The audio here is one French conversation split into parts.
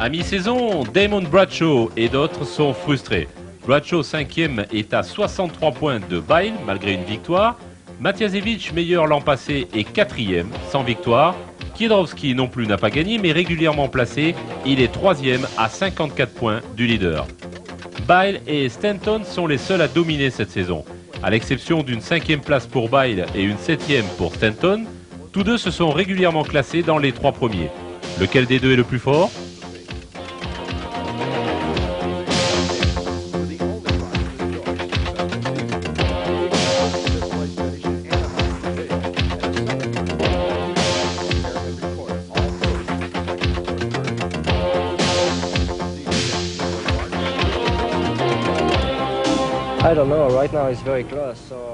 À mi-saison, Damon Bradshaw et d'autres sont frustrés. Bradshaw 5e est à 63 points de Byle malgré une victoire. Matiasevich, meilleur l'an passé, est 4e sans victoire. Kiedrowski non plus n'a pas gagné mais régulièrement placé. Il est 3e à 54 points du leader. Byle et Stanton sont les seuls à dominer cette saison. À l'exception d'une 5e place pour Byle et une 7e pour Stanton, tous deux se sont régulièrement classés dans les 3 premiers. Lequel des deux est le plus fort ?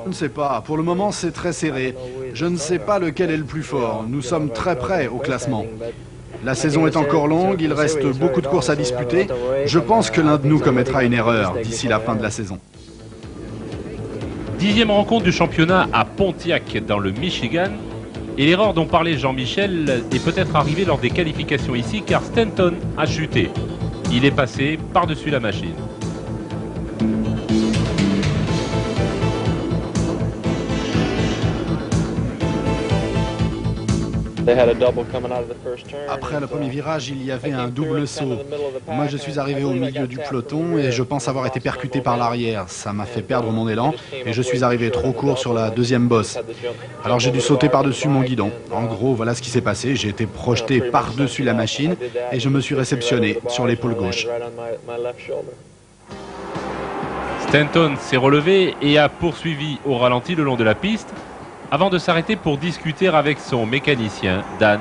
Je ne sais pas. Pour le moment, c'est très serré. Je ne sais pas lequel est le plus fort. Nous sommes très près au classement. La saison est encore longue, il reste beaucoup de courses à disputer. Je pense que l'un de nous commettra une erreur d'ici la fin de la saison. 10e rencontre du championnat à Pontiac dans le Michigan. Et l'erreur dont parlait Jean-Michel est peut-être arrivée lors des qualifications ici car Stanton a chuté. Il est passé par-dessus la machine. Après le premier virage, il y avait un double saut. Moi, je suis arrivé au milieu du peloton et je pense avoir été percuté par l'arrière. Ça m'a fait perdre mon élan et je suis arrivé trop court sur la deuxième bosse. Alors j'ai dû sauter par-dessus mon guidon. En gros, voilà ce qui s'est passé. J'ai été projeté par-dessus la machine et je me suis réceptionné sur l'épaule gauche. Stanton s'est relevé et a poursuivi au ralenti le long de la piste avant de s'arrêter pour discuter avec son mécanicien, Dan.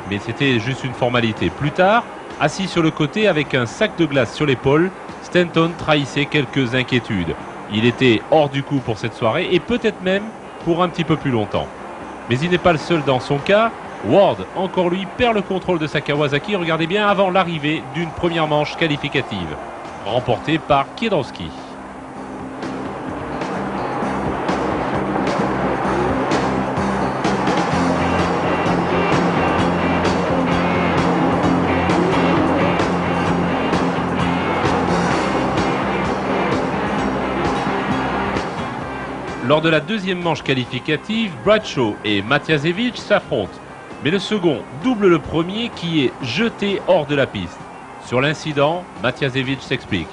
Mais c'était juste une formalité. Plus tard, assis sur le côté avec un sac de glace sur l'épaule, Stanton trahissait quelques inquiétudes. Il était hors du coup pour cette soirée et peut-être même pour un petit peu plus longtemps. Mais il n'est pas le seul dans son cas. Ward, encore lui, perd le contrôle de sa Kawasaki, regardez bien, avant l'arrivée d'une première manche qualificative, remportée par Kiedrowski. Lors de la deuxième manche qualificative, Bradshaw et Matiasevich s'affrontent. Mais le second double le premier qui est jeté hors de la piste. Sur l'incident, Matiasevich s'explique.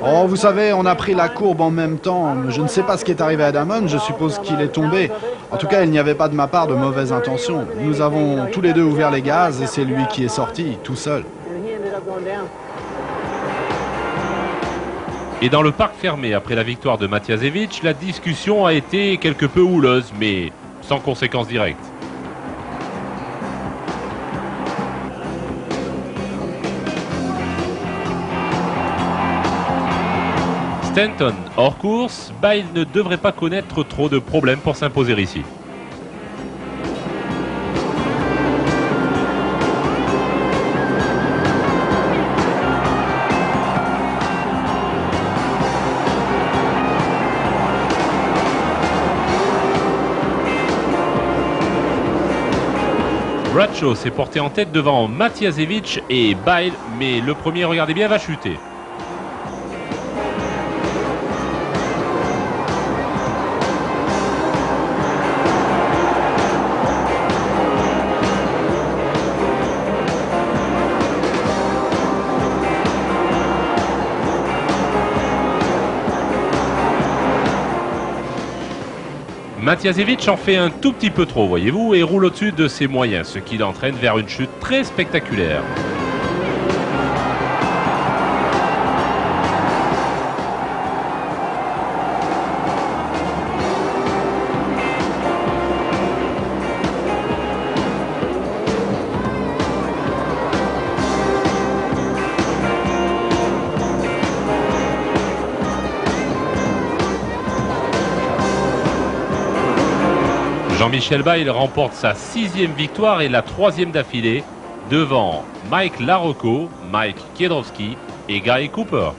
Oh, vous savez, on a pris la courbe en même temps. Je ne sais pas ce qui est arrivé à Damon, je suppose qu'il est tombé. En tout cas, il n'y avait pas de ma part de mauvaises intentions. Nous avons tous les deux ouvert les gaz et c'est lui qui est sorti, tout seul. Et dans le parc fermé après la victoire de Matiasevich, la discussion a été quelque peu houleuse, mais sans conséquences directes. Stanton hors course, Byle ne devrait pas connaître trop de problèmes pour s'imposer ici. Bradshaw s'est porté en tête devant Matiasevich et Byle, mais le premier, regardez bien, va chuter. Matiasevich en fait un tout petit peu trop, voyez-vous, et roule au-dessus de ses moyens, ce qui l'entraîne vers une chute très spectaculaire. Jean-Michel Byle remporte sa 6e victoire et la 3e d'affilée devant Mike Larocco, Mike Kiedrowski et Guy Cooper.